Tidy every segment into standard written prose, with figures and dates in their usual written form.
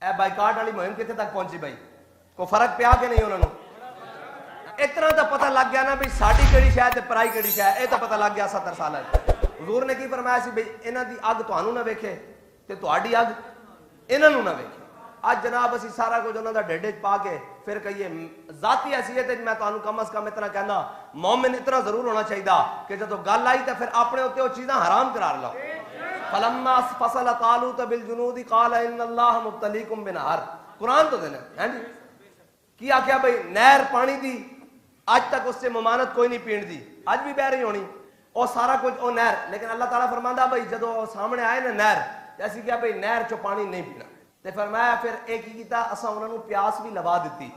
اے boycott والی مہم کتنے تک پہنچی بھائی؟ کو فرق پیا کہ نہیں انہوں نے؟ اتنا تو پتہ لگ گیا نا بھی ساڈی کیڑی شے تے پرائی کیڑی شے، اے تو پتہ لگ گیا 70 سال حضور نے کی فرمایا سی بھئی انہاں دی اگ تانوں نہ ویکھے تے تہاڈی اگ انہاں نوں نہ ویکھے۔ آج جناب اسی سارا کچھ انہاں دا ڈھڈ وچ پا کے پھر کہیے ذاتی حیثیت میں تانوں کم از کم اتنا کہنا مومن اتنا ضرور ہونا چاہیے کہ جدو گل آئی تے پھر اپنے اوتے وہ چیزاں حرام قرار لاؤ۔ فلما فصل طالوت بالجنود قال ان اللہ مبتلیکم بنہر، قرآن تو دینا ہے جی کی آخیا بھئی نہر پانی دی آج تک اس سے ممانت کوئی نہیں پین دی، آج بھی بہ رہی ہونی اور سارا کچھ او نہر، لیکن اللہ تعالیٰ فرماندا بھئی جدو سامنے آئے نا نہر ایسی کیا بھئی نہر چو پانی نہیں پینا تے فرمایا پھر ایک ہی کیتا اساں انہاں نوں پیاس بھی لوا دتی۔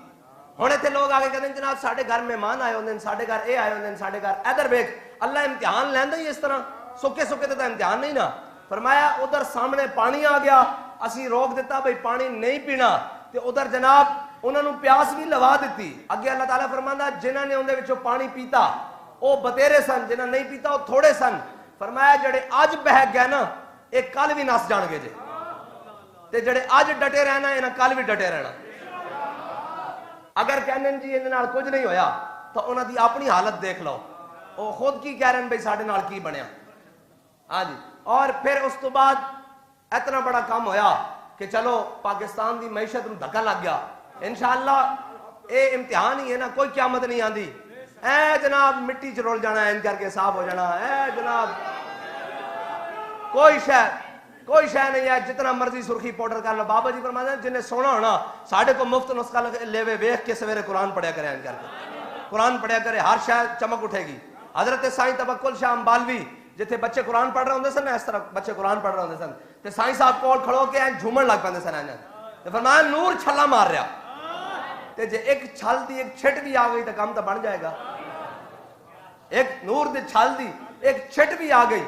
ہن ایتھے لوگ آگے کہندے جناب ساڈے گھر مہمان آئے ہوندے ساڈے گھر اے آئے ہوندے ساڈے گھر ادھر ویکھ اللہ امتحان لیندا ہی اس طرح سکے سکے تے امتحان نہیں نا۔ فرمایا ادھر سامنے پانی آ گیا اسی روک دیتا بھئی پانی نہیں پینا تے ادھر جناب انہاں نوں پیاس بھی لوا دیتی۔ اگے اللہ تعالیٰ فرماندا جنہاں نے اندے وچوں پانی پیتا او بتیرے سن، جنہاں نہیں پیتا او تھوڑے سن۔ فرمایا جڑے اج بہک گئے نا ایک کل بھی نس جان گے جے تے جڑے اج ڈٹے رہنا انہاں کل بھی ڈٹے رہنا۔ اگر کہنے جی ان نال کچھ نہیں ہویا تو انہاں دی اپنی حالت دیکھ لو، او خود کی کہہ رہے ہیں بھئی ساڈے نال کی بنیا۔ ہاں جی، اور پھر اس تو بعد اتنا بڑا کام ہویا کہ چلو پاکستان دی معیشت نوں دھکا لگ گیا۔ انشاءاللہ اے امتحان ہی ہے نا، کوئی قیامت نہیں آندی اے جناب مٹی چ رول جانا ہے کر کے صاف ہو جانا اے جناب کوئی شے نہیں ہے، جتنا مرضی سرخی پاؤڈر کر لو۔ بابا جی فرماتے ہیں جنہیں سونا ہونا ساڈے کو مفت نسخہ لے ویکھ کے سویرے قرآن پڑھیا کرے کر کے، قرآن پڑھیا کرے ہر شے چمک اٹھے گی۔ حضرت سائیں توکل شاہ امبالوی جتھے بچے قرآن پڑھ رہے ہوندے سن اس طرح بچے قرآن پڑھ رہے ہوندے سن تے سائیں صاحب کول کھڑو کے جھومن لگ پیندے سن تے فرمایا نور چھلا مار رہا تے جے ایک چھل دی ایک چھٹ بھی آ گئی تو کام تو بن جائے گا۔ ایک نور دی چھل دی ایک چھٹ بھی آ گئی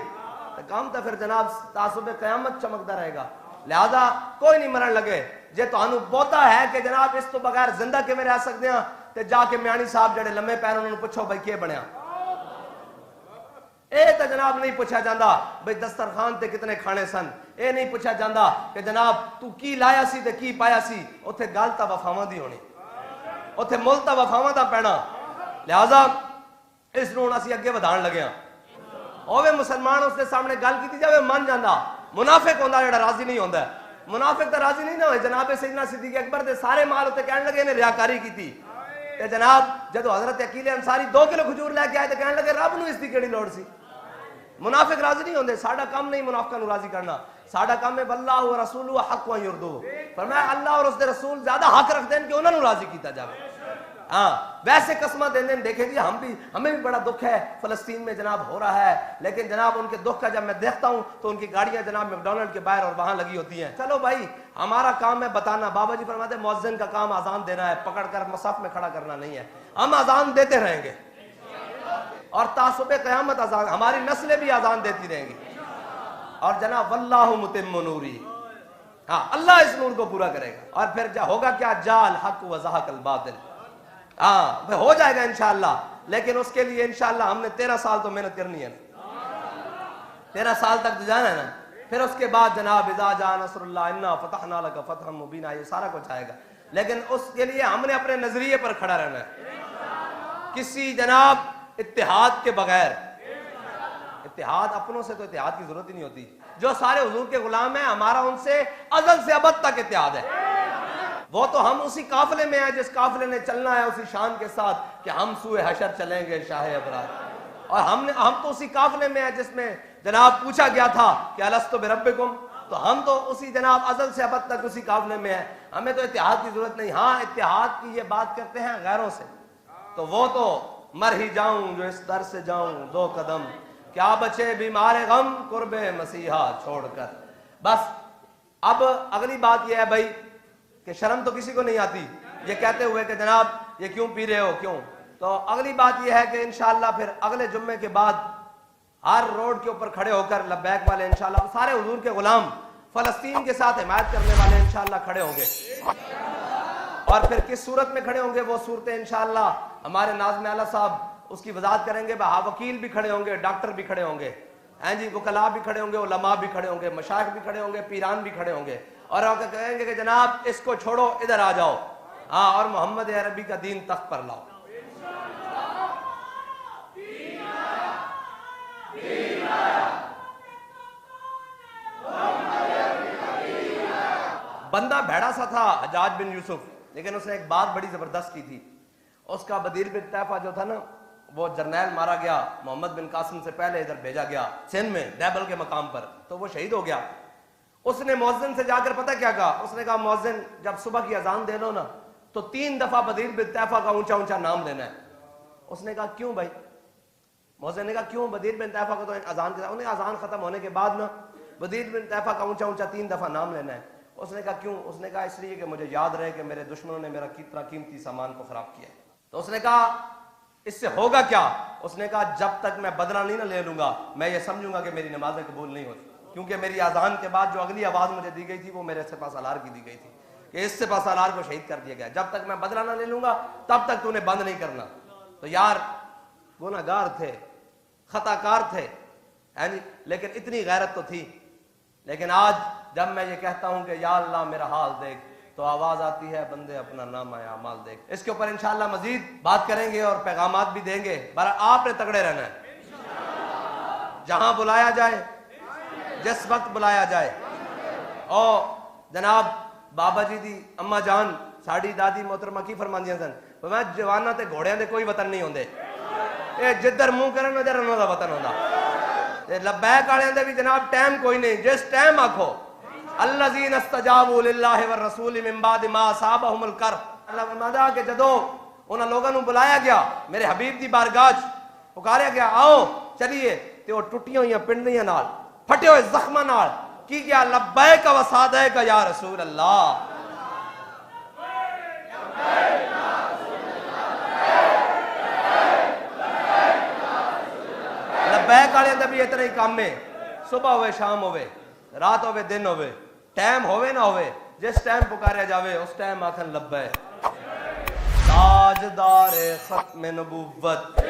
تو کام تو پھر جناب تعصب قیامت چمکتا رہے گا۔ لہذا کوئی نہیں مرن لگے جے تانوں بہتا ہے کہ جناب اس تو بغیر زندہ کیویں رہ سکتے ہیں تے جا کے میانی صاحب جڑے لمے پیر انہوں نے پوچھو بھائی کی بنیا۔ اے تو جناب نہیں پوچھا جاندہ بھئی دسترخوان تے کتنے کھانے سن، اے نہیں پوچھا جاندہ کہ جناب تو کی لایا سی تے کی پایا سی، اتھے گل تا وفاواں دی ہونی، اتھے مل تا وفاواں دا پینا۔ لہذا اس نوں اسی اگے ودھان لگے ہاں اوے مسلمان اس دے سامنے گل کیتی جاوے من جاندہ۔ منافق ہوندا جڑا راضی نہیں ہوندا، منافق تے راضی نہیں نہ ہوئے۔ جناب سیدنا صدیق اکبر دے سارے مال تے کہنے لگے نے ریاکاری کیتی تے جناب جدو حضرت عقیل انصاری 2 کلو کھجور لے کے آئے تے کہنے لگے رب نو اس دی کیڑی لوڑ سی۔ منافق راضی نہیں ہوندے، ساڈا کام نہیں منافقاں نو راضی کرنا، ساڈا کام ہے واللہ و رسولہ حق و یردو، فرمایا اللہ اور اس دے رسول زیادہ حق رکھتے ہیں کہ انہاں نو راضی کیتا جائے۔ ہاں ویسے قسمہ دین دین دیکھیں جی ہمیں بھی بڑا دکھ ہے فلسطین میں جناب ہو رہا ہے، لیکن جناب ان کے دکھ کا جب میں دیکھتا ہوں تو ان کی گاڑیاں جناب میکڈونلڈ کے باہر اور وہاں لگی ہوتی ہیں۔ چلو بھائی ہمارا کام ہے بتانا، بابا جی فرماتے ہیں مؤذن کا کام اذان دینا ہے، پکڑ کر مصحف میں کھڑا کرنا نہیں ہے۔ ہم اذان دیتے رہیں گے اور تعصب قیامت اذان ہماری نسلیں بھی اذان دیتی رہیں گی اور جناب واللہ متم نوری، ہاں اللہ اس نور کو پورا کرے گا۔ اور پھر ہوگا کیا جاء الحق وزہق الباطل، ہاں ہو جائے گا انشاءاللہ، لیکن اس کے لیے انشاءاللہ ہم نے 13 سال تو محنت کرنی ہے، 13 سال تک تو جانا ہے نا۔ پھر اس کے بعد جناب اذا جاء نصر اللہ انا فتحنا لک فتحا مبینا یہ سارا کچھ آئے گا، لیکن اس کے لیے ہم نے اپنے نظریے پر کھڑا رہنا ہے، کسی جناب اتحاد کے بغیر۔ اتحاد اپنوں سے تو اتحاد کی ضرورت ہی نہیں ہوتی، جو سارے حضور کے غلام ہیں ہمارا ان سے ازل سے ابد تک اتحاد ہے۔ وہ تو ہم اسی قافلے میں ہیں جس قافلے نے چلنا ہے اسی شان کے ساتھ کہ ہم سوئے حشر چلیں گے شاہ ابرار، اور ہم تو اسی قافلے میں ہیں جس میں جناب پوچھا گیا تھا کہ الستو بربکم، تو ہم تو اسی جناب ازل سے ابد تک اسی قافلے میں ہیں، ہمیں تو اتحاد کی ضرورت نہیں۔ ہاں اتحاد کی یہ بات کرتے ہیں غیروں سے تو وہ تو مر ہی جاؤں جو اس در سے جاؤں 2 قدم، کیا بچے بیمار غم قرب مسیحا چھوڑ کر۔ بس اب اگلی بات یہ ہے بھائی کہ شرم تو کسی کو نہیں آتی یہ کہتے ہوئے کہ جناب یہ کیوں پی رہے ہو کیوں، تو اگلی بات یہ ہے کہ انشاءاللہ پھر اگلے جمعے کے بعد ہر روڈ کے اوپر کھڑے ہو کر لبیک والے انشاءاللہ سارے حضور کے غلام فلسطین کے ساتھ حمایت کرنے والے انشاءاللہ کھڑے ہوں گے، اور پھر کس صورت میں کھڑے ہوں گے وہ صورتیں انشاءاللہ ہمارے ناظم اعلیٰ صاحب اس کی وضاحت کریں گے۔ وکیل بھی کھڑے ہوں گے، ڈاکٹر بھی کھڑے ہوں گے، ہیں جی وکلاء بھی کھڑے ہوں گے، علماء بھی کھڑے ہوں گے، مشائخ بھی کھڑے ہوں گے، پیران بھی کھڑے ہوں گے، اور وہ کہیں گے کہ جناب اس کو چھوڑو ادھر آ جاؤ، ہاں، اور محمد عربی کا دین تخت پر لاؤ۔ بندہ بھیڑا سا تھا حجاج بن یوسف، لیکن اس نے ایک بات بڑی زبردست کی تھی۔ اس کا بدیر بن طیفہ جو تھا نا، وہ جرنیل مارا گیا، محمد بن قاسم سے پہلے ادھر بھیجا گیا سندھ میں دیبل کے مقام پر، تو وہ شہید ہو گیا۔ اس نے مؤذن سے جا کر پتہ کیا کہا؟ اس نے کہا مؤذن جب صبح کی اذان دے لو نا تو 3 دفعہ بدیر بن طیفہ کا اونچا اونچا نام لینا ہے۔ اس نے کہا کیوں بھائی؟ مؤذن نے کہا کیوں؟ بدیر بن طیفہ کا تو اذان کے انہیں اذان ختم ہونے کے بعد نا بدیر بن طیفہ کا اونچا اونچا 3 دفعہ نام لینا ہے۔ اس نے کہا کیوں؟ اس نے کہا اس لیے کہ مجھے یاد رہے کہ میرے دشمنوں نے میرا کتنا قیمتی سامان کو خراب کیا ہے۔ تو اس نے کہا اس سے ہوگا کیا؟ اس نے کہا جب تک میں بدلہ نہیں نہ لے لوں گا میں یہ سمجھوں گا کہ میری نمازیں قبول نہیں ہوتی، کیونکہ میری اذان کے بعد جو اگلی آواز مجھے دی گئی تھی وہ میرے سپہ سالار کی دی گئی تھی کہ اس سپہ سالار کو شہید کر دیا گیا، جب تک میں بدلہ نہ لے لوں گا تب تک تو نے بند نہیں کرنا۔ تو یار گناہگار تھے، خطا کار تھے، لیکن اتنی غیرت تو تھی۔ لیکن آج جب میں یہ کہتا ہوں کہ یا اللہ میرا حال دیکھ، تو آواز آتی ہے بندے اپنا نام اعمال دیکھ۔ اس کے اوپر انشاءاللہ مزید بات کریں گے اور پیغامات بھی دیں گے۔ آپ نے تگڑے رہنا ہے، جہاں بلایا جائے، جس وقت بلایا جائے۔ اور جناب بابا جی دی اما جان ساڑی دادی محترمہ کی فرماندیاں سن، میں جواناں تے گھوڑیاں دے کوئی وطن نہیں ہوندے، اے جدھر منہ کرن ادھر انہاں دا وطن ہوندا۔ لبیک والے دے بھی جناب ٹائم کوئی نہیں، جس ٹائم آکھو الذین استجابوا للہ والرسول من بعد ما اصابہم الکرب، اللہ فرماتا کہ جدو انہاں لوگاں نوں بلایا گیا میرے حبیب دی بارگاہ پکاریا گیا آؤ چلیے، تے وہ ٹٹیاں ہوئیاں پنڈیاں نال پھٹے ہوئے زخماں نال کی کیا لبیک و سعدیک یا رسول اللہ۔ لبیک والے دا بھی اتنا ہی کام ہے، صبح ہوئے شام ہوئے رات ہوئے دن ہوئے ٹائم ہوئے نہ ہوئے، جس ٹائم پکاریا جاوے اس ٹائم آکھن لبیک۔ تاجدار ختم نبوت